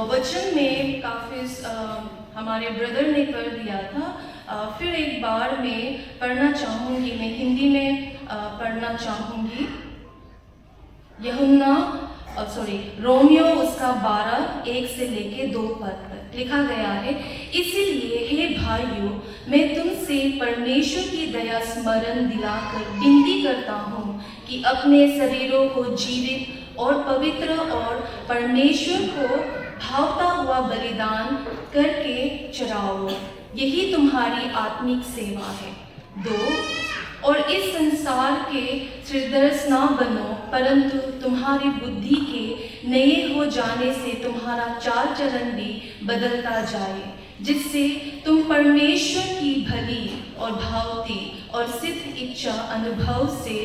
वचन में काफ़ी हमारे ब्रदर ने कर दिया था। फिर एक बार मैं पढ़ना चाहूँगी, मैं हिंदी में पढ़ना चाहूँगी। रोमियो उसका 12 1 से लेके 2 पद तक लिखा गया है। इसीलिए हे भाइयों, मैं तुमसे परमेश्वर की दया स्मरण दिलाकर विनती करता हूँ कि अपने शरीरों को जीवित और पवित्र और परमेश्वर को भावता हुआ बलिदान करके चढ़ाओ, यही तुम्हारी आत्मिक सेवा है। 2 और इस संसार के हृदयस्थ न बनो, परंतु तुम्हारी बुद्धि के नए हो जाने से तुम्हारा चाल चलन भी बदलता जाए, जिससे तुम परमेश्वर की भली और भावती और सिद्ध इच्छा अनुभव से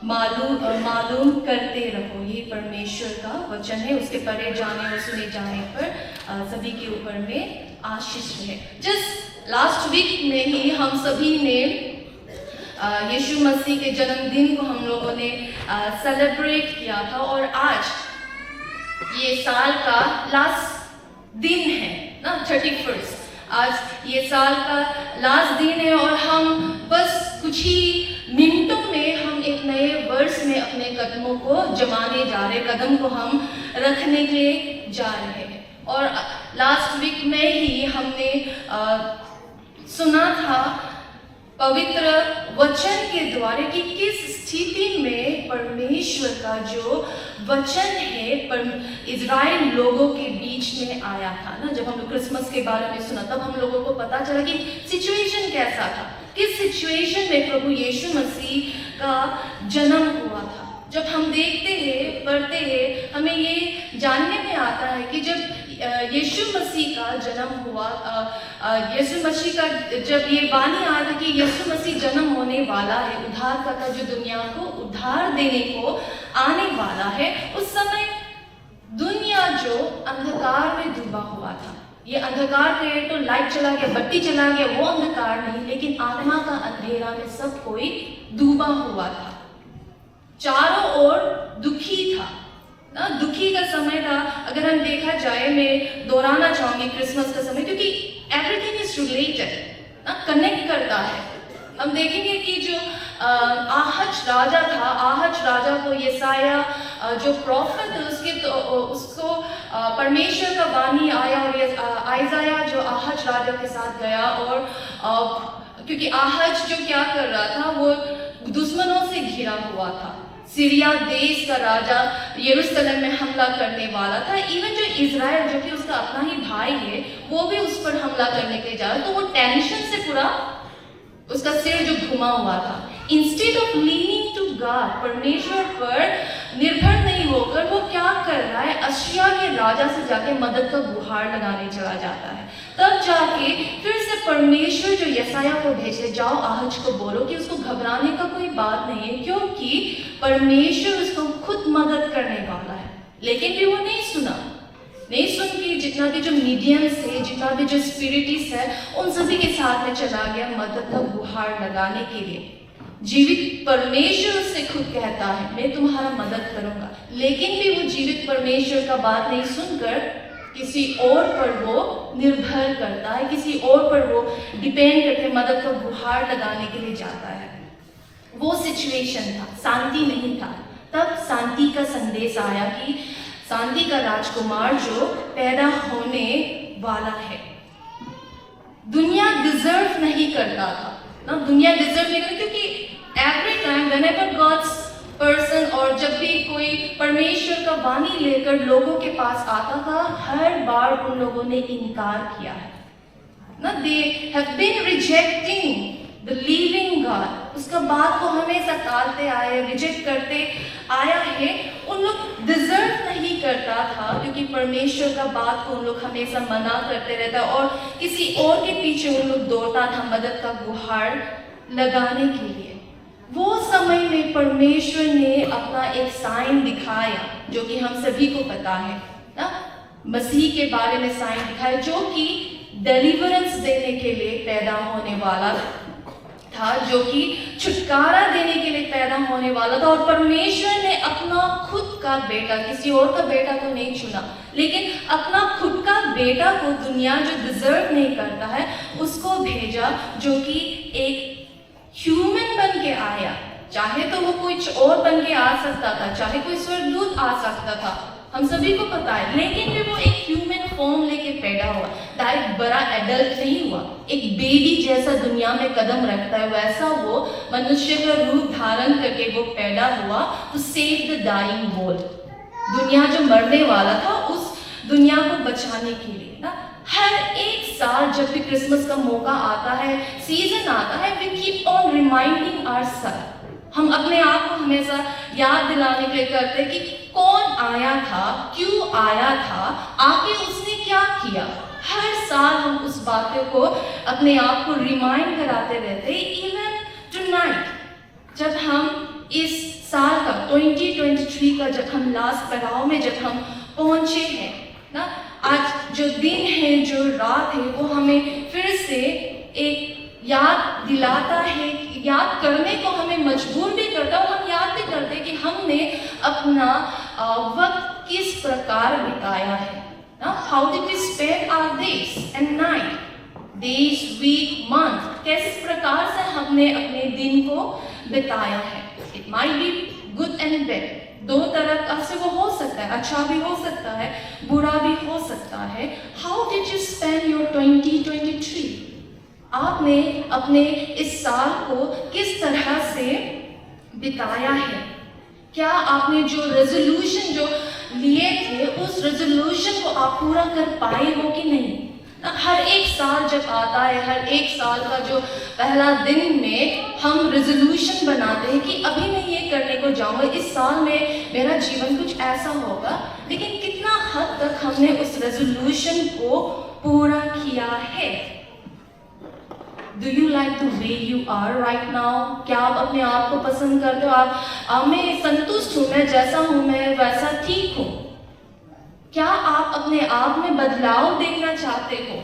मालूम करते रहो। ये परमेश्वर का वचन है। उसके पढ़े जाने और सुने जाने पर सभी के ऊपर में आशीष है। जस्ट लास्ट वीक में ही हम सभी ने यीशु मसीह के जन्मदिन को हम लोगों ने सेलिब्रेट किया था, और आज ये साल का लास्ट दिन है ना, 31। आज ये साल का लास्ट दिन है और हम बस कुछ ही मिनटों में हम एक नए वर्ष में अपने कदमों को जमाने जा रहे, कदम को हम रखने के लिए जा रहे हैं। और लास्ट वीक में ही हमने सुना था पवित्र वचन के द्वारा कि किस स्थिति में परमेश्वर का जो वचन है इज़राइल लोगों के बीच में आया था ना। जब हम लोग क्रिसमस के बारे में सुना तब हम लोगों को पता चला कि सिचुएशन कैसा था, किस सिचुएशन में प्रभु यीशु मसीह का जन्म हुआ था। जब हम देखते हैं, पढ़ते हैं, हमें ये जानने में आता है कि जब यीशु मसीह का जन्म हुआ, यीशु मसीह का जब ये वाणी आया था कि यीशु मसीह जन्म होने वाला है, उद्धारकर्ता जो दुनिया को उद्धार देने को आने वाला है, उस समय दुनिया जो अंधकार में डूबा हुआ था। ये अंधकार कहे तो लाइट चला गया, बत्ती चला गया, वो अंधकार नहीं, लेकिन आत्मा का अंधेरा में सब कोई डूबा हुआ था। चारों ओर दुखी था ना, दुखी का समय था। अगर हम देखा जाए, मैं दोहराना चाहूंगी क्रिसमस का समय, क्योंकि एवरीथिंग इज रिलेटेड ना, कनेक्ट करता है। हम देखेंगे कि जो आहज राजा था, आहज राजा को यसाया जो प्रॉफिट है उसको परमेश्वर का वाणी आया, और आइजाया जो आहज राजा के साथ गया, और क्योंकि आहज जो क्या कर रहा था, वो दुश्मनों से घिरा हुआ था। सीरिया देश का राजा यरूशलेम में हमला करने वाला था। इवन जो इज़राइल जो कि उसका अपना ही भाई है, वो भी उस पर हमला करने के लिए जा रहा, तो वो टेंशन से पूरा उसका सिर जो घुमा हुआ था। Instead of leaning to God, परमेश्वर पर निर्भर नहीं होकर वो क्या कर रहा है, अश्शूर के राजा से जाके मदद का गुहार लगाने चला जाता है। तब जाके फिर से परमेश्वर जो यसाया को भेजे, जाओ आहज को बोलो कि उसको घबराने का कोई बात नहीं है, क्योंकि परमेश्वर उसको खुद मदद करने वाला है। लेकिन भी वो नहीं सुन के जितना भी जो मीडियम्स है, जितना भी जो स्पिरिटिस्ट है, उन सभी के साथ में चला गया मदद का गुहार लगाने के लिए। जीवित परमेश्वर उससे खुद कहता है, मैं तुम्हारा मदद करूंगा, लेकिन भी वो जीवित परमेश्वर का बात नहीं सुनकर किसी और पर वो निर्भर करता है, किसी और पर वो डिपेंड करके मदद का गुहार लगाने के लिए जाता है। वो सिचुएशन था, शांति नहीं था। तब शांति का संदेश आया कि शांति का राजकुमार जो पैदा होने वाला है। दुनिया डिजर्व नहीं करता था ना, दुनिया डिजर्व नहीं करती, क्योंकि every time whenever God's person, और जब भी कोई परमेश्वर का वाणी लेकर लोगों के पास आता था, हर बार उन लोगों ने इनकार किया है ना। They have been rejecting the living God, उसका बात को हमेशा टालते आए, रिजेक्ट करते आया है। उन लोग डिजर्व नहीं करता था, क्योंकि परमेश्वर का बात को उन लोग हमेशा मना करते रहता, और किसी और के पीछे उन लोग दौड़ता था मदद का गुहार लगाने के लिए। वो समय में परमेश्वर ने अपना एक साइन दिखाया, जो कि हम सभी को पता है ना, मसीह के बारे में साइन दिखाया, जो कि डिलीवरेंस देने के लिए पैदा होने वाला था, जो कि छुटकारा देने के लिए पैदा होने वाला था। और परमेश्वर ने अपना खुद का बेटा, किसी और का बेटा तो नहीं चुना, लेकिन अपना खुद का बेटा को दुनिया जो डिजर्व नहीं करता है उसको भेजा, जो कि एक ह्यूमन बन के आया। चाहे तो वो कुछ और बन के आ सकता था, चाहे कोई स्वर्गदूत आ सकता था, हम सभी को पता है, लेकिन भी वो एक ह्यूमन फॉर्म लेके पैदा हुआ। डायरेक्ट बड़ा एडल्ट नहीं हुआ, एक बेबी जैसा दुनिया में कदम रखता है वैसा वो मनुष्य का रूप धारण करके वो पैदा हुआ to save the dying world. दुनिया जो मरने वाला था उस दुनिया को बचाने के लिए ना। हर एक साल जब भी क्रिसमस का मौका आता है, सीजन आता है, we keep on reminding ourself, हम अपने आप को हमेशा याद दिलाने के लिए करते हैं कि कौन आया था, क्यों आया था, आके उसने क्या किया। हर साल हम उस बातों को अपने आप को रिमाइंड कराते रहते हैं। इवन टुनाइट जब हम इस साल का 2023 का जब हम लास्ट पड़ाव में जब हम पहुंचे हैं ना, आज जो दिन है, जो रात है, वो हमें फिर से एक याद दिलाता है, याद करने को हमें मजबूर भी करता है, और हम याद भी करते हैं कि हमने अपना वक्त किस प्रकार बिताया है ना। How did we spend our days and night, days, week, month, किस प्रकार से हमने अपने दिन को बिताया है। It might be good and bad, दो तरह का से वो हो सकता है, अच्छा भी हो सकता है, बुरा भी हो सकता है। How did you spend your 2023? आपने अपने इस साल को किस तरह से बिताया है? क्या आपने जो रेजोल्यूशन जो लिए थे उस रेजोल्यूशन को आप पूरा कर पाए हो कि नहीं? हर एक साल जब आता है, हर एक साल का जो पहला दिन में हम रेजोल्यूशन बनाते हैं कि अभी मैं ये करने को जाऊंगा, इस साल में मेरा जीवन कुछ ऐसा होगा, लेकिन कितना हद तक हमने उस रेजोल्यूशन को पूरा किया है? Do you like the way you are right now? क्या आप अपने आप को पसंद करते हो? आप मैं संतुष्ट हूँ, मैं जैसा हूँ, मैं वैसा ठीक हूँ? क्या आप अपने आप में बदलाव देखना चाहते हो?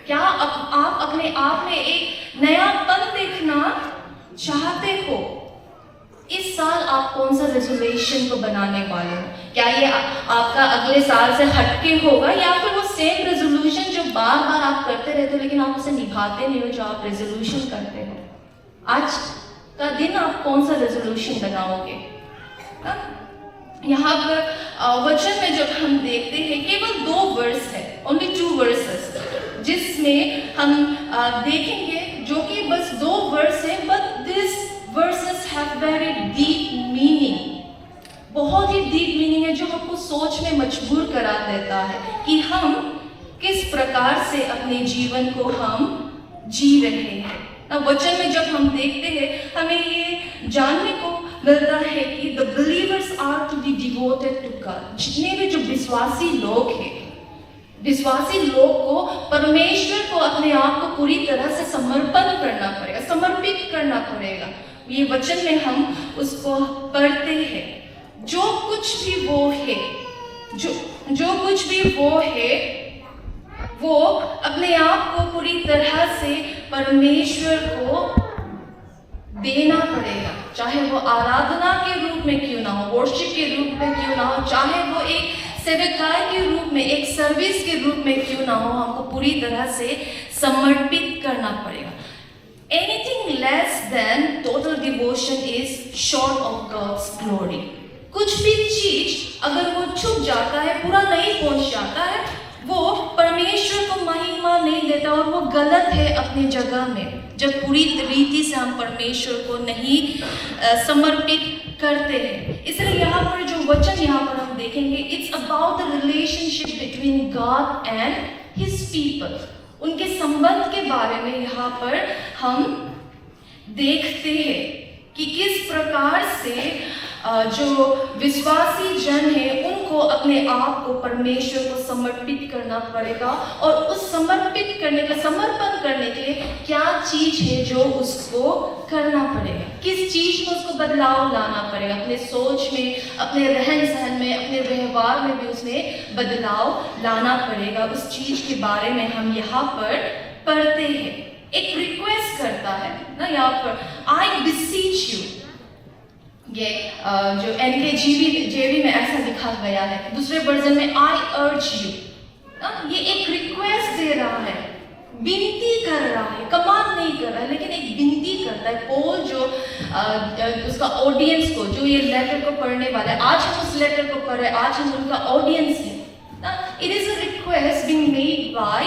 क्या आप अपने आप में एक नयापन देखना चाहते हो? इस साल आप कौन सा रेजोल्यूशन को बनाने वाले हो? क्या ये आपका अगले साल से हटके होगा, या फिर वो सेम रेजोल्यूशन जो बार बार आप करते रहते हो लेकिन आप उसे निभाते नहीं हो, जो आप रेजोल्यूशन करते हो? आज का दिन आप कौन सा रेजोल्यूशन बनाओगे? यहाँ पर वचन में जब हम देखते हैं केवल 2 वर्स है, ओनली 2 वर्सेस, जिसमें हम देखेंगे जो कि बस 2 वर्स है, but this versus have very deep meaning. बहुत ही डीप मीनिंग है जो हमको सोच में मजबूर करा देता है कि हम किस प्रकार से अपने जीवन को हम जी रहे हैं। वचन में जब हम देखते हैं हमें ये जानने को मिलता है कि the believers are to be devoted to God. जितने भी जो विश्वासी लोग हैं, विश्वासी लोग को परमेश्वर को अपने आप को पूरी तरह से समर्पण करना पड़ेगा, समर्पित करना पड़ेगा। ये वचन में हम उसको पढ़ते हैं। जो कुछ भी वो है, जो कुछ भी वो है, वो अपने आप को पूरी तरह से परमेश्वर को देना पड़ेगा। चाहे वो आराधना के रूप में क्यों ना हो, वर्शिप के रूप में क्यों ना हो, चाहे वो एक सेवकाई के रूप में, एक सर्विस के रूप में क्यों ना हो, हमको पूरी तरह से समर्पित करना पड़ेगा। Anything less than total devotion is short of God's glory. कुछ भी चीज अगर वो छुप जाता है, पूरा नहीं पहुंच जाता है, वो परमेश्वर को महिमा नहीं देता और वो गलत है अपनी जगह में। जब पूरी रीति से हम परमेश्वर को नहीं समर्पित करते हैं। इसलिए यहाँ पर जो वचन यहाँ पर हम देखेंगे, it's about the relationship between God and his people. उनके संबंध के बारे में यहाँ पर हम देखते हैं कि किस प्रकार से जो विश्वासी जन है उनको अपने आप को परमेश्वर को समर्पित करना पड़ेगा, और उस समर्पित करने का, समर्पण करने के लिए क्या चीज है जो उसको करना पड़ेगा, किस चीज में उसको बदलाव लाना पड़ेगा, अपने सोच में, अपने रहन सहन में, अपने व्यवहार में भी उसमें बदलाव लाना पड़ेगा। उस चीज के बारे में हम यहाँ पर पढ़ते हैं। एक रिक्वेस्ट करता है ना यहाँ पर, आई बिसीच यू, ये जो NKJV में ऐसा लिखा गया है। दूसरे वर्जन में I urge you, ये एक रिक्वेस्ट दे रहा है, विनती कर रहा है, कमांड नहीं कर रहा है, लेकिन एक विनती करता है। पॉल जो उसका ऑडियंस को, जो ये लेटर को पढ़ने वाला है, आज हम उस लेटर को पढ़ रहे हैं, आज हम उनका ऑडियंस है। It is a request being made by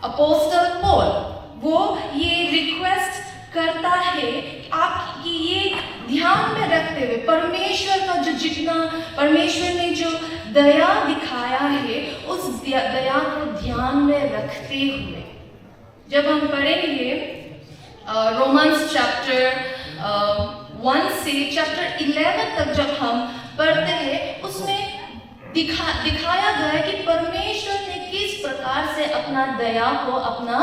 apostle Paul. वो ये रिक्वेस्ट करता है कि आप ये ध्यान में रखते हुए परमेश्वर का जितना परमेश्वर ने जो दया दिखाया है, उस दया को ध्यान में रखते हुए जब हम पढ़ेंगे रोमन्स चैप्टर 1 से चैप्टर 11 तक जब हम पढ़ते हैं, उसमें दिखाया गया है कि परमेश्वर ने किस प्रकार से अपना दया को अपना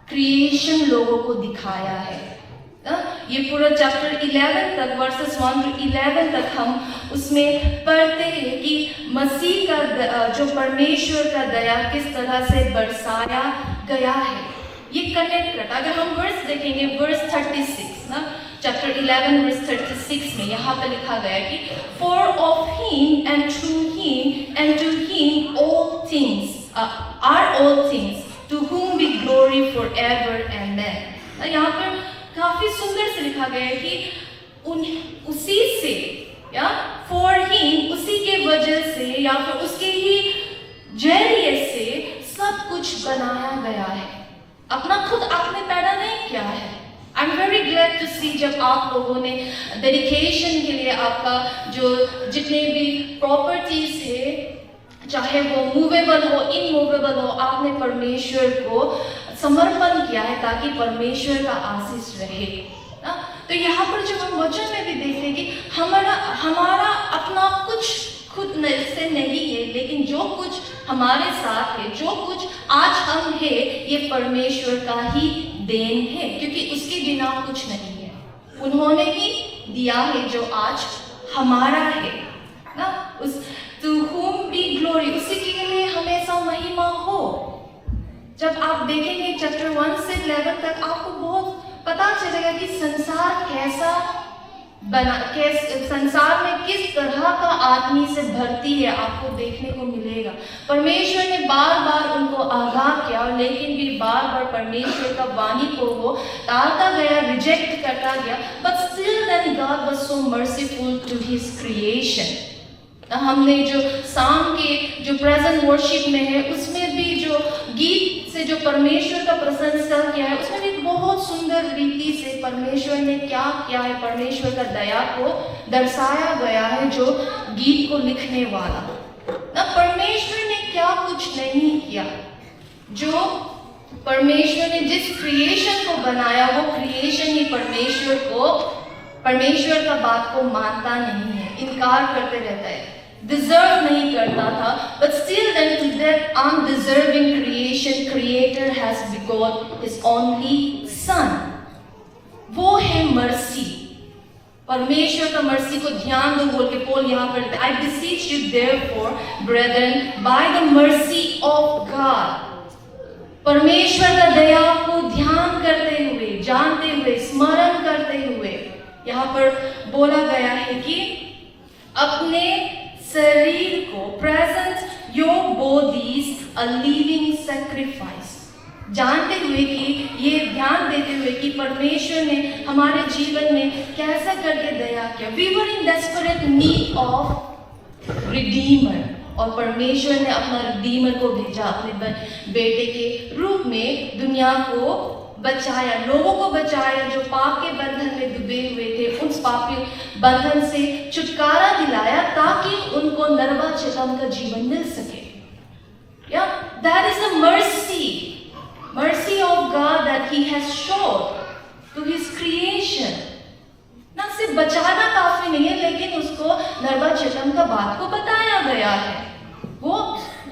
क्रिएशन लोगों को दिखाया है। ये पूरा चैप्टर 11 तक वर्सेस 1 to 11 तक हम उसमें पढ़ते हैं कि मसीह का जो परमेश्वर का दया किस तरह से बरसाया गया है। ये कनेक्ट करता, अगर हम वर्स देखेंगे, वर्स 36 ना, चैप्टर 11 वर्स 36 में यहाँ पे लिखा गया है कि for of him and through him and to him all things are all things to whom be glory forever amen। यहाँ पर काफी सुंदर से लिखा गया है कि उसी से या for him, उसी के वजह से या फिर उसके ही जरिए से सब कुछ बनाया गया है। अपना खुद आपने पैदा नहीं किया है। I am very glad to see जब आप लोगों ने डेडिकेशन के लिए आपका जो जितने भी प्रॉपर्टीज है, चाहे वो मूवेबल हो इनमूवेबल हो, आपने परमेश्वर को समर्पण किया है ताकि परमेश्वर का आशीष रहे। तो यहाँ पर जब हम वचन में भी देखते हैं कि हमारा अपना कुछ खुद से नहीं है, लेकिन जो कुछ हमारे साथ है, जो कुछ आज हम है, ये परमेश्वर का ही देन है, क्योंकि उसके बिना कुछ नहीं है। उन्होंने ही दिया है जो आज हमारा है ना। उस to whom be glory, उसी के लिए हमेशा महिमा हो। जब आप देखेंगे चैप्टर 1 से 11 तक, आपको बहुत पता चलेगा कि संसार कैसा संसार में किस तरह का आदमी से भर्ती है, आपको देखने को मिलेगा। परमेश्वर ने बार बार उनको आगाह किया, लेकिन भी बार बार परमेश्वर का वाणी को वो टालता गया, रिजेक्ट करता गया। But still then God was so merciful to his creation. हमने जो शाम के जो प्रेजेंट वर्शिप में है, उसमें भी जो गीत से जो परमेश्वर का प्रशंसा किया है, उसमें भी बहुत सुंदर रीति से परमेश्वर ने क्या किया है, परमेश्वर का दया को दर्शाया गया है जो गीत को लिखने वाला ना। परमेश्वर ने क्या कुछ नहीं किया। जो परमेश्वर ने जिस क्रिएशन को बनाया, वो क्रिएशन ही परमेश्वर का बात को मानता नहीं है, इनकार करते रहता है, डिजर्व नहीं करता था। But still then to that undeserving creation, creator has begot his only son. वो है मर्सी। परमेश्वर का मर्सी को ध्यान दो बोल के पॉल यहाँ पर, I beseech you therefore brethren by the mercy of God. परमेश्वर का दया को ध्यान करते हुए, जानते हुए, स्मरण करते हुए यहाँ पर बोला गया है कि अपने शरीर को present your bodies a living sacrifice, जानते हुए कि ये ध्यान देते हुए कि परमेश्वर ने हमारे जीवन में कैसा करके दया किया। We were in desperate need of redeemer, और परमेश्वर ने अपना रिडीमर को भेजा, अपने बेटे के रूप में दुनिया को बचाया, लोगों को बचाया जो पाप के बंधन में डूबे हुए थे, उस पापी बंधन से छुटकारा दिलाया ताकि उनको नरवा का जीवन मिल सके। या that is the mercy of God that he has shown to his creation। ना सिर्फ बचाना काफी नहीं है, लेकिन उसको नरवा का बात को बताया गया है, वो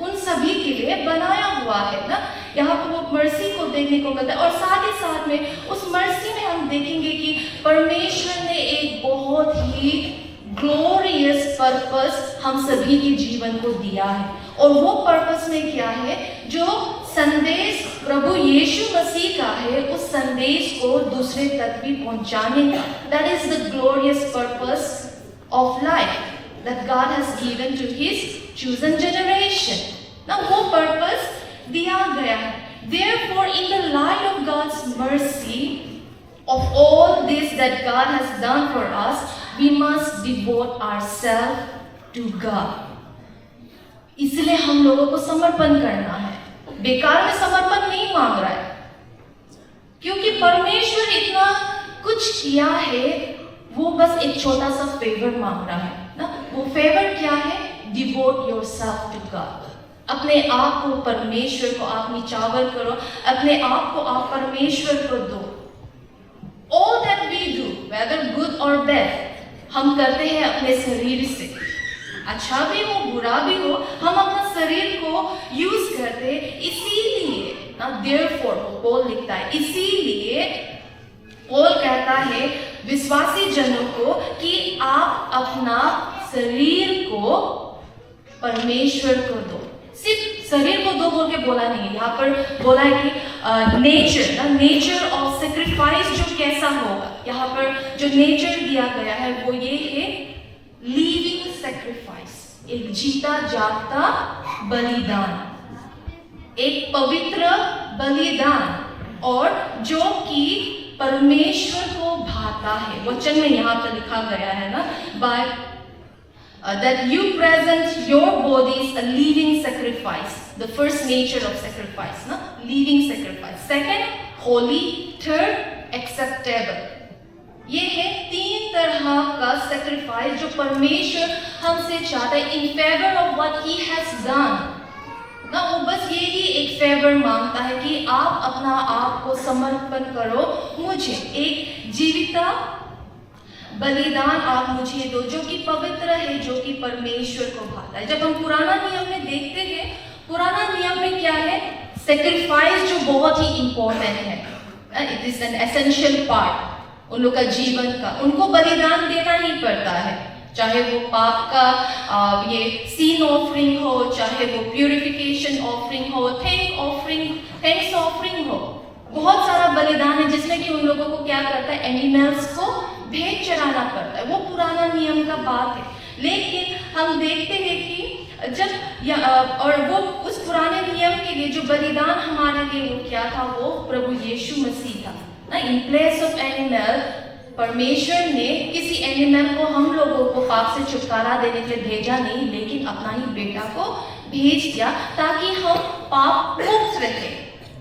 उन सभी के लिए बनाया हुआ है ना। यहाँ पर वो मर्सी को देखने को मिलता है, और साथ ही साथ में उस मर्सी में हम देखेंगे कि परमेश्वर ने एक बहुत ही ग्लोरियस पर्पस हम सभी के जीवन को दिया है। और वो पर्पस में क्या है? जो संदेश प्रभु यीशु मसीह का है, उस संदेश को दूसरे तक भी पहुंचाने का। That is the glorious purpose of life that God has given to His chosen generation. Now वो पर्पस दिया गया है। Therefore, in the light of God's mercy, of all this that God has done for us, we must devote ourselves to God. इसलिए हम लोगों को समर्पण करना है। बेकार में समर्पण नहीं मांग रहा है, क्योंकि परमेश्वर इतना कुछ किया है, वो बस एक छोटा सा फेवर मांग रहा है ना। वो फेवर क्या है? Devote yourself to God. अपने आप को परमेश्वर को आप निछावर करो, अपने आप को आप परमेश्वर को दो। All that we do, whether good or bad, हम करते हैं अपने शरीर से। अच्छा भी हो बुरा भी हो, हम अपना शरीर को यूज करते हैं। इसीलिए ना, therefore पौल लिखता है, इसीलिए पौल कहता है विश्वासी जनों को कि आप अपना शरीर को परमेश्वर को दो। सिर्फ शरीर को दो बोल के बोला नहीं है, यहाँ पर बोला है कि नेचर ऑफ सेक्रीफाइस जो कैसा होगा। यहाँ पर जो नेचर दिया गया है वो ये है लिविंग सेक्रीफाइस, एक जीता जागता बलिदान, एक पवित्र बलिदान, और जो कि परमेश्वर को भाता है। वचन में यहाँ पर लिखा गया है ना, bye that you present your bodies a living sacrifice, the first nature of sacrifice, na? Living sacrifice. Second, holy. Third, acceptable. ये है तीन तरह का sacrifice जो परमेश्वर हमसे चाहता है in favor of what he has done. ना, वो बस यही एक फेवर मांगता है कि आप अपना आप को समर्पण करो मुझे, एक जीविता बलिदान आप मुझे दो जो कि पवित्र है, जो कि परमेश्वर को भाता है। जब हम पुराना नियम में देखते हैं, पुराना नियम में क्या है? सेक्रीफाइस जो बहुत ही इंपॉर्टेंट है, it is an essential part उन लोग का जीवन का। उनको बलिदान देना ही पड़ता है, चाहे वो पाप का ये सीन ऑफरिंग हो, चाहे वो प्यूरिफिकेशन ऑफरिंग हो, थैंक्स ऑफरिंग हो। बहुत सारा बलिदान है जिसमें कि उन लोगों को क्या करता है? एनिमल्स को भेंट चढ़ाना पड़ता है। वो पुराना नियम का बात है। लेकिन हम देखते हैं कि जब और वो उस पुराने नियम के लिए जो बलिदान हमारे लिए वो क्या था? वो प्रभु यीशु मसीह था ना। इन प्लेस ऑफ एनिमल, परमेश्वर ने किसी एनिमल को हम लोगों को पाप से छुटकारा देने के लिए भेजा नहीं, लेकिन अपना ही बेटा को भेज दिया ताकि हम पाप मुक्त रहे,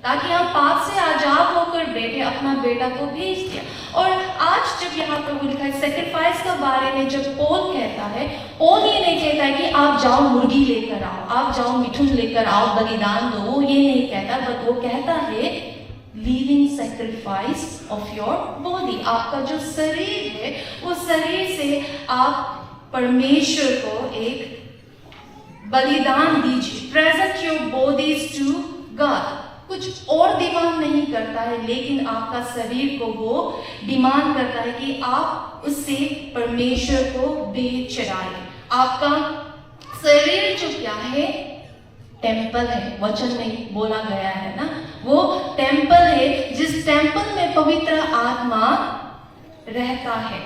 ताकि हम पाप से आजाद होकर बैठे। अपना बेटा को भेज दिया। और आज जब यहाँ पर वो लिखा है सेक्रीफाइस के बारे में, जब पौल कहता है, पौल ये नहीं कहता है कि आप जाओ मुर्गी लेकर आओ, आप जाओ मिठुन लेकर आओ, बलिदान दो, ये नहीं कहता, बट वो कहता है living sacrifice of your body. आपका जो शरीर है, वो शरीर से आप परमेश्वर को एक बलिदान दीजिए। Present your bodies to God. कुछ और डिमांड नहीं करता है, लेकिन आपका शरीर को वो डिमांड करता है कि आप उससे परमेश्वर को भेंट चढ़ाएं। आपका शरीर जो क्या है? टेम्पल है। वचन में बोला गया है ना, वो टेम्पल है जिस टेम्पल में पवित्र आत्मा रहता है।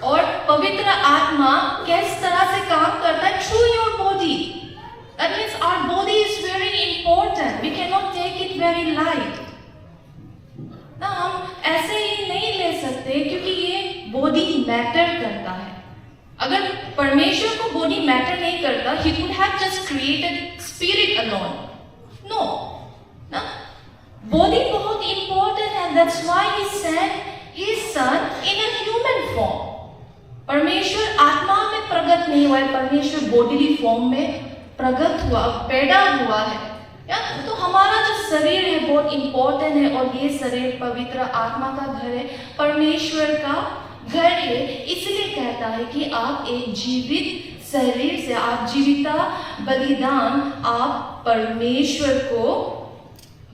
और पवित्र आत्मा किस तरह से काम करता है? Through your body. That means our body is very important. We cannot take it very light. ना, हम ऐसे ही नहीं ले सकते, क्योंकि ये बॉडी मैटर करता है। अगर परमेश्वर को बॉडी मैटर नहीं करता, he could have just created spirit alone. No, ना, बॉडी बहुत important है। That's why he sent his son in a human form. परमेश्वर आत्मा में प्रकट नहीं हुआ है, परमेश्वर बॉडीली फॉर्म में प्रगट हुआ, पैदा हुआ है। तो हमारा जो शरीर है बहुत इंपॉर्टेंट है, और ये शरीर पवित्र आत्मा का घर है, परमेश्वर का घर है। इसलिए कहता है कि आप एक जीवित शरीर से, आप जीविता बलिदान आप परमेश्वर को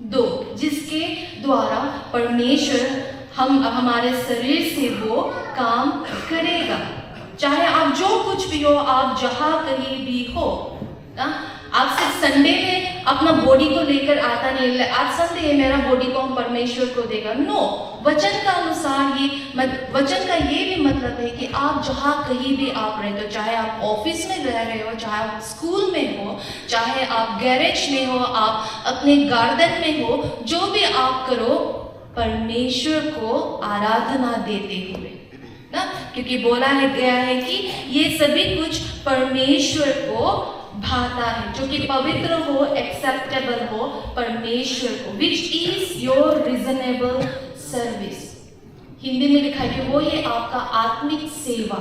दो, जिसके द्वारा परमेश्वर हमारे शरीर से वो काम करेगा। चाहे आप जो कुछ भी हो, आप जहाँ कहीं भी हो ना, आप सिर्फ संडे में अपना बॉडी को लेकर आता नहीं, आज संडे है मेरा बॉडी को हम परमेश्वर को देगा। नो, वचन का अनुसार वचन का ये भी मतलब है कि आप जहाँ कहीं भी आप रहते हो, चाहे आप ऑफिस में रह रहे हो, चाहे आप स्कूल में हो, चाहे आप गैरेज में हो, आप अपने गार्डन में हो, जो भी आप करो परमेश्वर को आराधना देते हुए ना, क्योंकि बोला है गया है कि ये सभी कुछ परमेश्वर को भाता है, जो कि पवित्र हो, एक्सेप्टेबल हो परमेश्वर को, which is your reasonable service. Hindi में लिखा है कि वो है आपका आत्मिक सेवा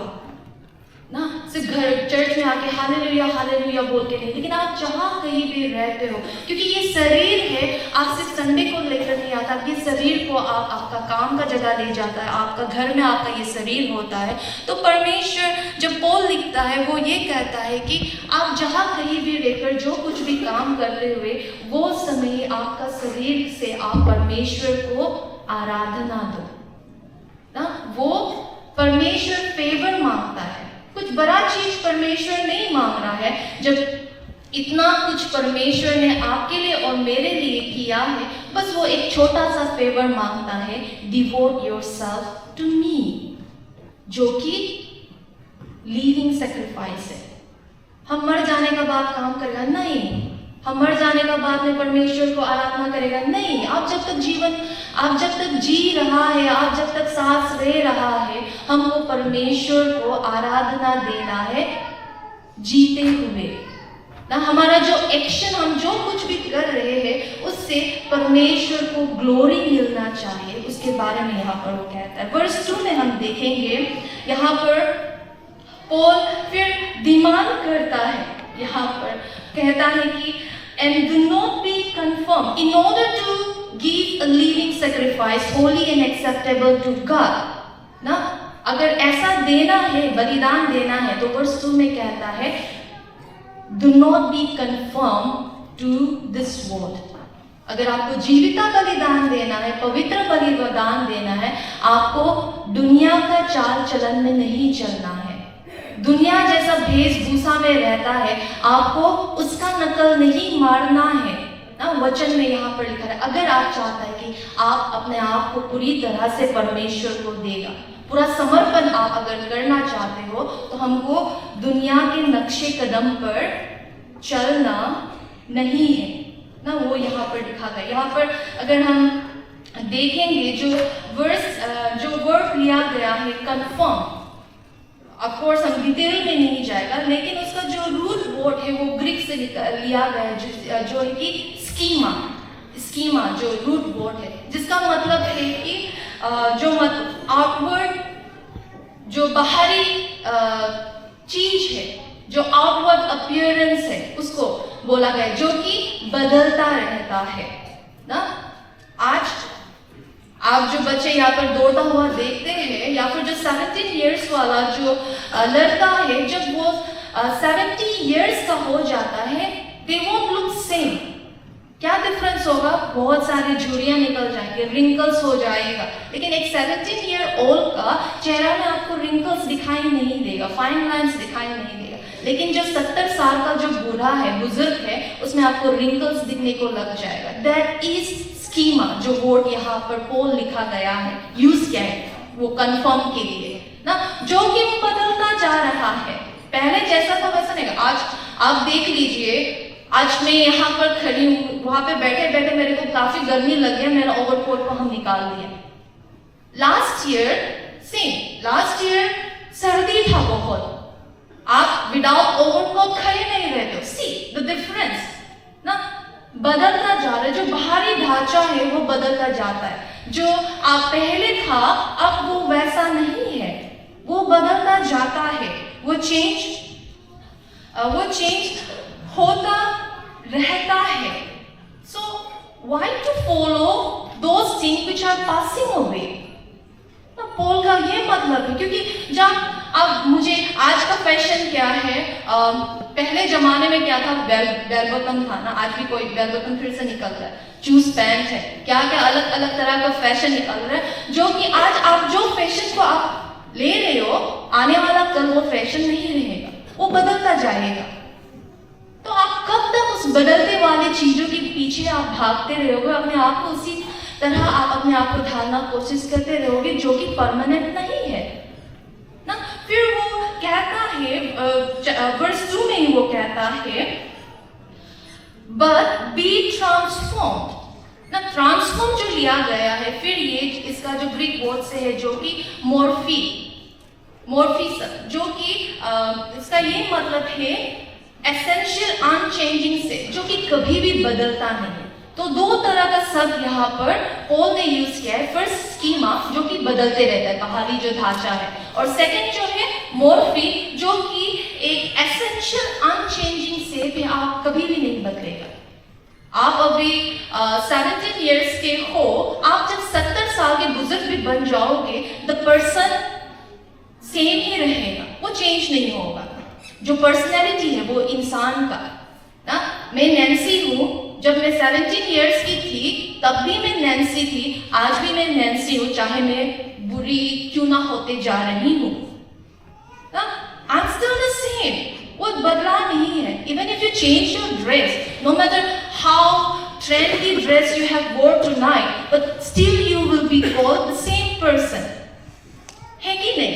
ना, सिर्फ घर चर्च में आके हालेलुया हालेलुया बोल के नहीं, लेकिन आप जहाँ कहीं भी रहते हो, क्योंकि ये शरीर है, आप सिर्फ संडे को लेकर नहीं आता, ये शरीर को आप आपका काम का जगह ले जाता है, आपका घर में आपका ये शरीर होता है। तो परमेश्वर जब पौल लिखता है वो ये कहता है कि आप जहाँ कहीं भी रहकर जो कुछ भी काम करते हुए, वो समय आपका शरीर से आप परमेश्वर को आराधना दो ना। वो परमेश्वर फेवर मांगता है, कुछ बड़ा चीज परमेश्वर नहीं मांग रहा है। जब इतना कुछ परमेश्वर ने आपके लिए और मेरे लिए किया है, बस वो एक छोटा सा फेवर मांगता है, डिवोट योरसेल्फ टू मी, जो कि लिविंग सैक्रिफाइस है। हम मर जाने का बाद काम करेगा नहीं, हम मर जाने का बाद में परमेश्वर को आराधना करेगा नहीं। आप जब तक जी रहा है, आप जब तक सांस ले रहा है, हमको परमेश्वर को आराधना देना है जीते हुए ना। हमारा जो एक्शन, हम जो कुछ भी कर रहे हैं, उससे परमेश्वर को ग्लोरी मिलना चाहिए, उसके बारे में यहाँ पर वो कहता है। वर्स 2 में हम देखेंगे, यहाँ पर पौल फिर डिमांड करता है, यहाँ पर कहता है कि and do not be conformed in order to give a living sacrifice holy and acceptable to God ना। अगर ऐसा देना है, बलिदान देना है, तो वर्स 2 में कहता है do not be conformed to this world। अगर आपको जीविता बलिदान देना है, पवित्र बलिदान देना है, आपको दुनिया का चाल चलन में नहीं चलना है, दुनिया जैसा वेशभूषा में रहता है, आपको उसका नकल नहीं मारना है ना। वचन में यहाँ पर लिखा है, अगर आप चाहता है कि आप अपने आप को पूरी तरह से परमेश्वर को देगा, पूरा समर्पण आप अगर करना चाहते हो, तो हमको दुनिया के नक्शे कदम पर चलना नहीं है ना। वो यहाँ पर लिखा गया। यहाँ पर अगर हम देखेंगे जो वर्ड लिया गया है कंफर्म, ऑफ कोर्स हम डिटेल में नहीं जाएगा, लेकिन उसका जो रूट वर्ड है वो ग्रीक से लिया गया है, जो है कि स्कीमा जो रूट वर्ड है, जिसका मतलब है कि जो आउटवर्ड, जो बाहरी चीज है, जो आउटवर्ड अपीयरेंस है, उसको बोला गया, जो कि बदलता रहता है ना। आज आप जो बच्चे यहाँ पर दौड़ता हुआ देखते हैं, या फिर जो 17 इयर्स वाला जो लड़का है, जब वो 70 इयर्स का हो जाता है, they won't look same। क्या डिफरेंस होगा? बहुत सारी झुर्रियाँ निकल जाएंगे, रिंकल्स हो जाएगा। लेकिन एक 17 ईयर ओल्ड का चेहरा में आपको रिंकल्स दिखाई नहीं देगा, फाइन लाइंस दिखाई नहीं देगा। लेकिन जो 70 साल का जो बूढ़ा है, बुजुर्ग है, उसमें आपको रिंकल्स दिखने को लग जाएगा। दैट इज स्कीमा, जो वर्ड यहाँ पर पौल लिखा गया है, यूज किया है वो कंफर्म के लिए ना, जो कि वो बदलता जा रहा है। पहले जैसा था वैसा नहीं। आज आप देख लीजिए, आज मैं यहाँ पर खड़ी हूँ, वहां पे बैठे बैठे मेरे को काफी गर्मी लग गया, मेरा ओवरकोट को हम निकाल दिया। लास्ट ईयर सर्दी था बहुत, आप विदाउट ओवरकोट खड़े नहीं रहते। सी द डिफरेंस ना, बदलता जा रहा है। जो बाहरी ढांचा है वो बदलता जाता है, जो आप पहले था अब वो वैसा नहीं है, वो बदलता जाता है, वो चेंज होता रहता है। So why to follow those things which are passing away. Paul का ये मतलब है, क्योंकि जब अब मुझे आज का फैशन क्या है, पहले जमाने में क्या था, बेल बटन था ना, आज भी कोई बेल बटन फिर से निकल रहा है, चूज पैंट है, क्या क्या अलग अलग तरह का फैशन निकल रहा है, जो कि आज आप जो फैशन को आप ले रहे हो, आने वाला कल वो फैशन नहीं रहेगा, वो बदलता जाएगा। तो आप कब तक उस बदलते वाले चीजों के पीछे आप भागते रहोगे, अपने आप को उसी तरह आप अपने आप को ढालना कोशिश करते रहोगे जो कि परमानेंट नहीं है ना। फिर वो कहता है वर्स 2 में ही वो कहता है बट बी ट्रांसफॉर्म्ड ना। ट्रांसफॉर्म जो लिया गया है, फिर ये इसका जो ग्रीक वर्ड से है जो कि मोर्फिस, जो कि इसका ये मतलब है एसेंशियल अनचेंजिंग से, जो कि कभी भी बदलता नहीं। तो 2 तरह का शब्द यहाँ पर पॉल ने यूज किया है। फर्स्ट स्कीमा, जो कि बदलते रहता है, बाहरी जो ढांचा है, और सेकंड जो है मोर्फी, जो कि एक एसेंशियल अनचेंजिंग से भी आप कभी भी नहीं बदलेगा। आप अभी 17 इयर्स के हो, आप जब 70 साल के बुजुर्ग भी बन जाओगे, द पर्सन सेम ही रहेगा, वो चेंज नहीं होगा। जो पर्सनैलिटी है वो इंसान का ना। मैं नैन्सी हूँ, जब मैं 17 इयर्स की थी तब भी मैं नैन्सी थी, आज भी मैं नैन्सी हूँ, चाहे मैं बुरी क्यों ना होते जा रही हूँ। I am still the same, वो बदला नहीं है। Even if you change your dress, no matter how trendy dress you have wore tonight, but still you will be called the same person, है कि नहीं?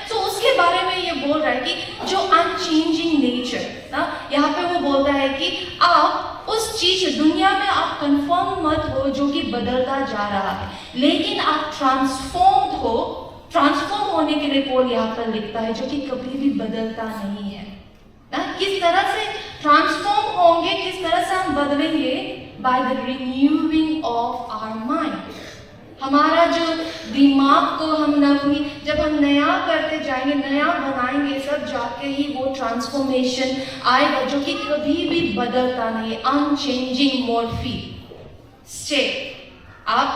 तो उसके बारे में ये बोल रहा है कि जो अनचेंजिंग नेचर ना, यहाँ पे वो बोलता है कि आप उस चीज दुनिया में आप कंफर्म मत हो जो कि बदलता जा रहा है, लेकिन आप ट्रांसफॉर्म हो। ट्रांसफॉर्म होने के लिए पॉल यहाँ पर लिखता है जो कि कभी भी बदलता नहीं है ना। किस तरह से ट्रांसफॉर्म होंगे, किस तरह से हम बदलेंगे? By the renewing of our mind. हमारा जो दिमाग को जब हम नया करते जाएंगे, नया बनाएंगे, सब जाके ही वो ट्रांसफॉर्मेशन आएगा जो कि कभी भी बदलता नहीं है। Unchanging Murphy state. आप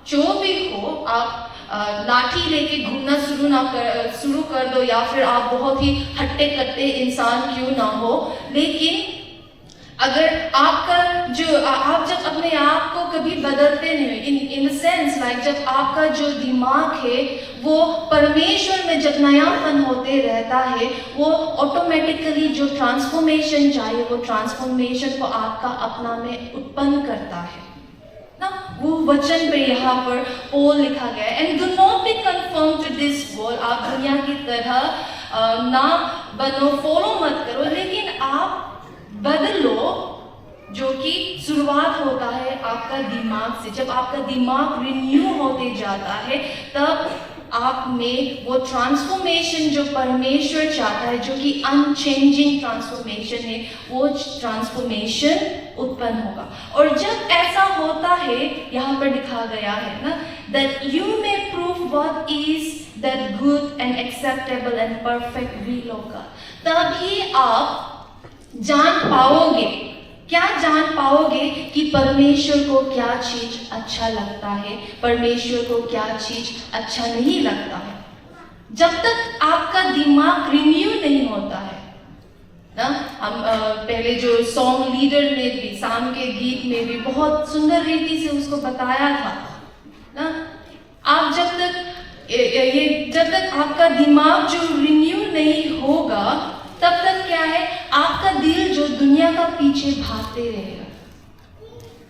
जो भी हो, आप लाठी लेके घूमना शुरू कर दो, या फिर आप बहुत ही हट्टे कट्टे इंसान क्यों ना हो, लेकिन अगर आपका जो आप जब अपने आप को कभी बदलते नहीं, इन द सेंस लाइक जब आपका जो दिमाग है वो परमेश्वर में जब नयापन होते रहता है, वो ऑटोमेटिकली जो ट्रांसफॉर्मेशन चाहिए वो ट्रांसफॉर्मेशन को आपका अपना में उत्पन्न करता है ना। वो वचन पे यहाँ पर पॉल लिखा गया है, and do not be conform to this world. आप दुनिया की तरह ना बनो, फॉलो मत करो, लेकिन आप बदलो, जो कि शुरुआत होता है आपका दिमाग से। जब आपका दिमाग रिन्यू होते जाता है, तब आप में वो ट्रांसफॉर्मेशन जो परमेश्वर चाहता है, जो कि अनचेंजिंग ट्रांसफॉर्मेशन है, वो ट्रांसफॉर्मेशन उत्पन्न होगा। और जब ऐसा होता है, यहाँ पर लिखा गया है ना, that you may prove what is that good and acceptable and perfect will of God। तभी आप जान पाओगे, क्या जान पाओगे कि परमेश्वर को क्या चीज अच्छा लगता है, परमेश्वर को क्या चीज अच्छा नहीं लगता है। जब तक आपका दिमाग रिन्यू नहीं होता है ना। हम पहले जो सॉन्ग लीडर ने भी शाम के गीत में भी बहुत सुंदर रीति से उसको बताया था ना। आप जब तक आपका दिमाग जो रिन्यू नहीं होगा, तब तक क्या है, आपका दिल जो दुनिया का पीछे भागते रहेगा।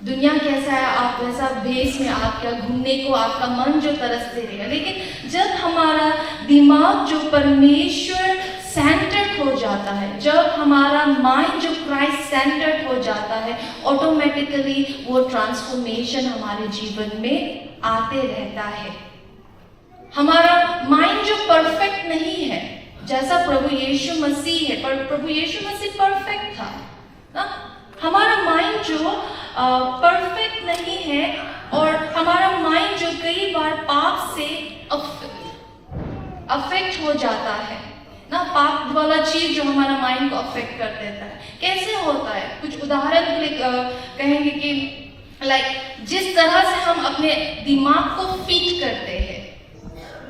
दुनिया कैसा है, आप वैसा भेष में आप क्या घूमने को आपका मन जो तरसते रहेगा। लेकिन जब हमारा दिमाग जो परमेश्वर सेंटर्ड हो जाता है, जब हमारा माइंड जो क्राइस्ट सेंटर्ड हो जाता है, ऑटोमेटिकली वो ट्रांसफॉर्मेशन हमारे जीवन में आते रहता है। हमारा माइंड जो परफेक्ट नहीं है, जैसा प्रभु यीशु मसीह है, पर प्रभु यीशु मसीह परफेक्ट था ना। हमारा माइंड जो परफेक्ट नहीं है, और हमारा माइंड जो कई बार पाप से अफेक्ट हो जाता है ना। पाप वाला चीज जो हमारा माइंड को अफेक्ट कर देता है। कैसे होता है? कुछ उदाहरण के लिए कहेंगे कि लाइक जिस तरह से हम अपने दिमाग को फीड करते हैं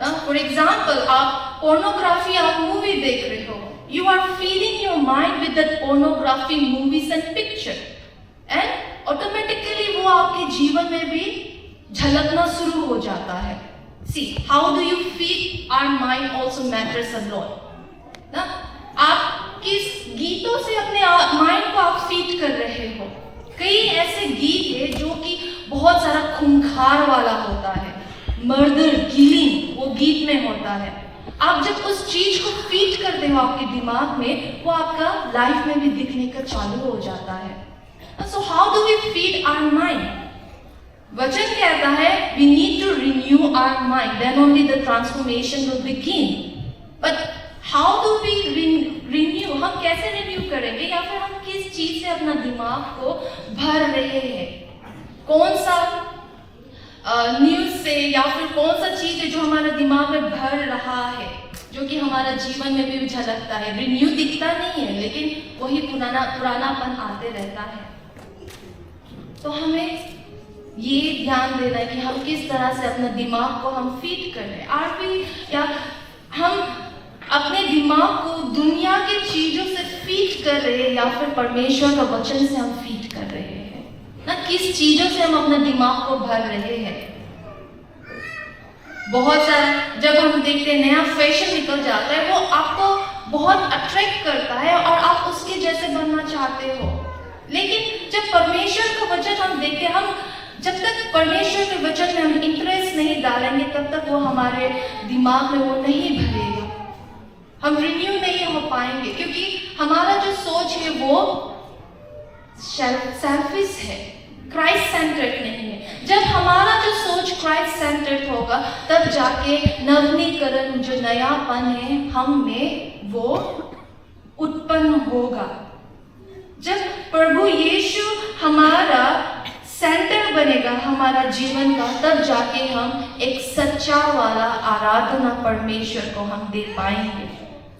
ना। फॉर एग्जाम्पल, आप पोर्नोग्राफी, आप मूवी देख रहे हो, you are feeding your mind with that pornography movies and picture, and automatically वो आपके जीवन में भी झलकना शुरू हो जाता है। See, how do you feed our mind also matters a lot. ना आप किस गीतों से अपने माइंड को आप फीड कर रहे हो। कई ऐसे गीत है जो कि बहुत सारा खूंखार वाला होता है, मर्डर किलिंग वो गीत में होता है। आप जब उस चीज को फीड करते हो आपके दिमाग में, वो आपका लाइफ में भी दिखने का चालू हो जाता है। So how do we feed our mind? वचन कहता है we need to renew our mind, then only the transformation will begin. But how do we renew? हम कैसे रिन्यू करेंगे, या फिर हम किस चीज से अपना दिमाग को भर रहे हैं? कौन सा न्यूज से या फिर कौन सा चीज है जो हमारे दिमाग में भर रहा है, जो कि हमारा जीवन में भी झलकता है? रिन्यू दिखता नहीं है, लेकिन वही पुरानापन आते रहता है। तो हमें ये ध्यान देना है कि हम किस तरह से अपने दिमाग को हम फीड कर रहे हैं। या हम अपने दिमाग को दुनिया की चीजों से फीड कर रहे हैं, या फिर परमेश्वर का वचन से हम फीड कर रहे हैं ना? किस चीजों से हम अपने दिमाग को भर रहे हैं? बहुत सारा जब हम देखते हैं नया फैशन निकल जाता है, वो आपको बहुत अट्रैक्ट करता है और आप उसके जैसे बनना चाहते हो। लेकिन जब परमेश्वर का वचन हम देखते हैं, हम जब तक परमेश्वर के वचन में हम इंटरेस्ट नहीं डालेंगे, तब तक वो हमारे दिमाग में वो नहीं भरेगा, हम रिन्यू नहीं हो पाएंगे, क्योंकि हमारा जो सोच है वो सेल्फिश है, क्राइस्ट सेंटर्ड नहीं है। जब हमारा जो सोच क्राइस्ट सेंटर्ड होगा, तब जाके नवीनीकरण, जो नयापन है हम में, वो उत्पन्न होगा। जब प्रभु यीशु हमारा सेंटर बनेगा हमारा जीवन का, तब जाके हम एक सच्चा वाला आराधना परमेश्वर को हम दे पाएंगे।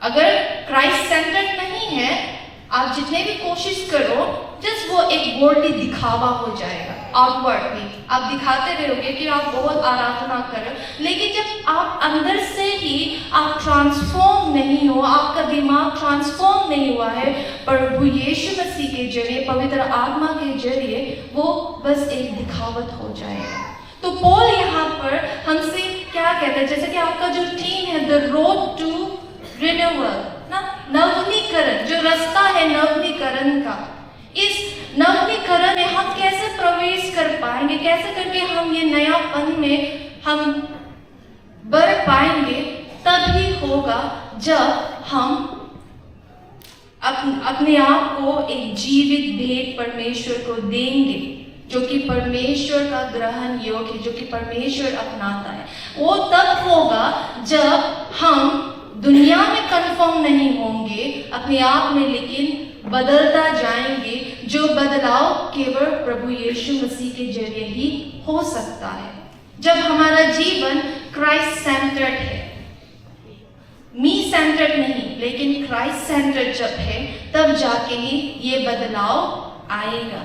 अगर क्राइस्ट सेंटर्ड नहीं है, आप जितने भी कोशिश करो, जस्ट वो एक वर्ल्डली दिखावा हो जाएगा। आउटवर्डली आप दिखाते रहोगे कि आप बहुत आराधना कर रहे हो, लेकिन जब आप अंदर से ही आप ट्रांसफॉर्म नहीं हो, आपका दिमाग ट्रांसफॉर्म नहीं हुआ है प्रभु यीशु मसीह के जरिए, पवित्र आत्मा के जरिए, वो बस एक दिखावट हो जाएगा। तो पॉल यहाँ पर हमसे क्या कहता है, जैसे कि आपका जो थीम है द रोड टू रिन्यूअल ना, नवीनीकरण, जो रास्ता है नवीनीकरण का, इस नवीनीकरण में हम कैसे प्रवेश कर पाएंगे, कैसे करके हम ये नयापन में हम बढ़ पाएंगे, तभी होगा जब हम अपने आप को एक जीवित भेंट परमेश्वर को देंगे, जो कि परमेश्वर का ग्रहण योग्य है, जो कि परमेश्वर अपनाता है। वो तब होगा जब हम दुनिया में कंफर्म नहीं होंगे अपने आप में, लेकिन बदलता जाएंगे, जो बदलाव केवल प्रभु यीशु मसीह के जरिए ही हो सकता है। जब हमारा जीवन क्राइस्ट सेंटर्ड है, मी सेंटर्ड नहीं, लेकिन क्राइस्ट सेंटर्ड जब है, तब जाके ही ये बदलाव आएगा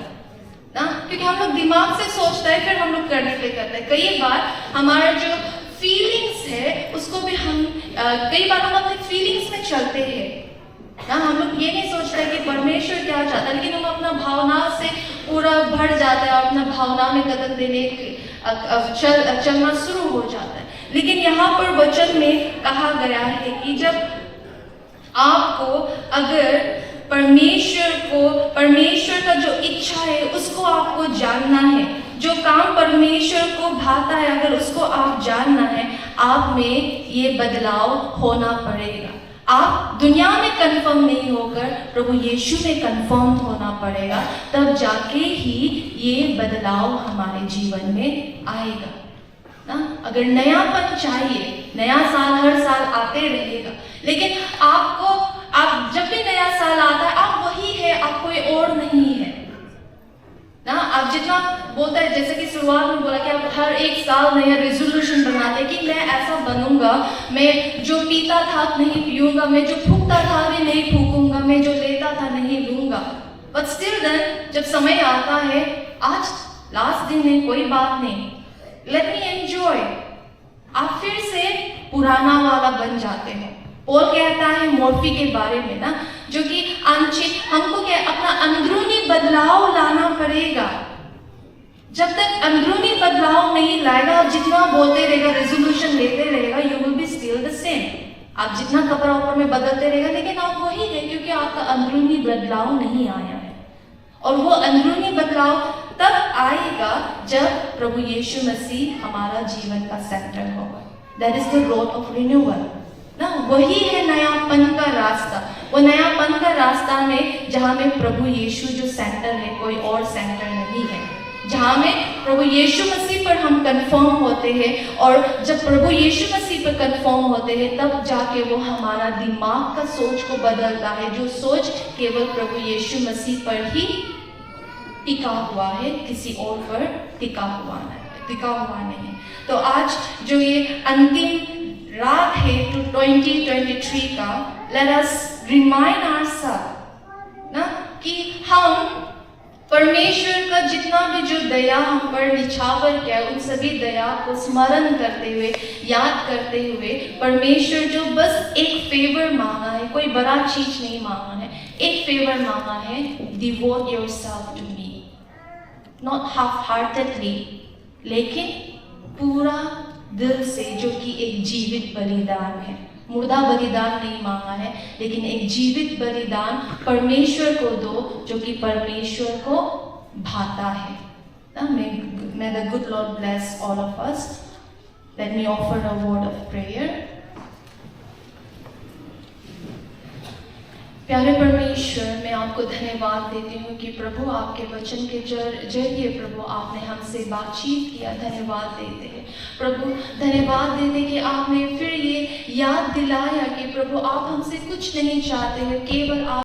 ना। क्योंकि हम लोग दिमाग से सोचते हैं, फिर हम लोग करने पे करते हैं। कई बार हमारा जो फीलिंग्स है उसको भी हम कई बार हम अपने फीलिंग्स में चलते हैं ना। हम लोग ये नहीं सोचते कि परमेश्वर क्या चाहता है, लेकिन हम अपना भावना से पूरा भर जाता है, अपना भावना में कदम देने चलना शुरू हो जाता है। लेकिन यहाँ पर वचन में कहा गया है कि जब आपको अगर परमेश्वर का जो इच्छा है उसको आपको जानना है, जो काम परमेश्वर को भाता है अगर उसको आप जानना है, आप में ये बदलाव होना पड़ेगा। आप दुनिया में कंफर्म नहीं होकर प्रभु यीशु में कंफर्म होना पड़ेगा, तब जाके ही ये बदलाव हमारे जीवन में आएगा ना। अगर नयापन चाहिए, नया साल हर साल आते रहेगा, लेकिन आप जब भी नया साल आता है, आप वही है, आप कोई और नहीं है ना। आप जितना बोलता है, जैसे कि शुरुआत में बोला कि आप हर एक साल नया रेजोल्यूशन बनाते हैं कि मैं ऐसा बनूंगा, मैं जो पीता था नहीं पीऊंगा, मैं जो फूकता था भी नहीं फूकूंगा, मैं जो लेता था नहीं लूंगा। बट स्टिल देन जब समय आता है, आज लास्ट दिन है, कोई बात नहीं, लेट मी एंजॉय, आप फिर से पुराना वाला बन जाते हैं। पॉल कहता है मोर्फी के बारे में ना, जो कि हमको क्या अपना अंदरूनी बदलाव लाना पड़ेगा जब तक अंदरूनी बदलाव नहीं लाएगा, आप जितना बोलते रहेगा, रेजोल्यूशन लेते रहेगा, you will be still the same. आप जितना कपड़ा ऊपर में बदलते रहेगा, लेकिन आप वही है, क्योंकि आपका अंदरूनी बदलाव नहीं आया है। और वो अंदरूनी बदलाव तब आएगा जब प्रभु यीशु मसीह हमारा जीवन का सेंटर होगा। That is the road of renewal ना, वही है नयापन का रास्ता। वो नयापन का रास्ता में जहाँ में प्रभु यीशु जो सेंटर है, कोई और सेंटर नहीं है। जहाँ में प्रभु यीशु मसीह पर हम कंफर्म होते हैं, और जब प्रभु यीशु मसीह पर कंफर्म होते हैं, तब जाके वो हमारा दिमाग का सोच को बदलता है, जो सोच केवल प्रभु यीशु मसीह पर ही टिका हुआ है, किसी और पर टिका हुआ नहीं। तो आज जो ये अंतिम रात है 2023 का, लेट अस रिमाइंड आवरसेल्फ ना कि हम परमेश्वर का जितना भी जो दया हम पर निछावर किया, उन सभी दया को स्मरण करते हुए, याद करते हुए, परमेश्वर जो बस एक फेवर मांगा है, कोई बड़ा चीज नहीं मांगा है, एक फेवर मांगा है, devote yourself to me, not half heartedly, लेकिन पूरा दिल से, जो कि एक जीवित बलिदान है। मुर्दा बलिदान नहीं मांगा है, लेकिन एक जीवित बलिदान परमेश्वर को दो, जो कि परमेश्वर को भाता है। May the good Lord bless all of us. Let me offer a word of prayer. प्यारे परमेश्वर, मैं आपको धन्यवाद देती हूँ कि प्रभु आपके वचन के जरिए प्रभु आपने हमसे बातचीत किया। धन्यवाद देते हैं प्रभु, धन्यवाद देते कि आपने फिर ये याद दिलाया कि प्रभु आप हमसे कुछ नहीं चाहते हैं, केवल आप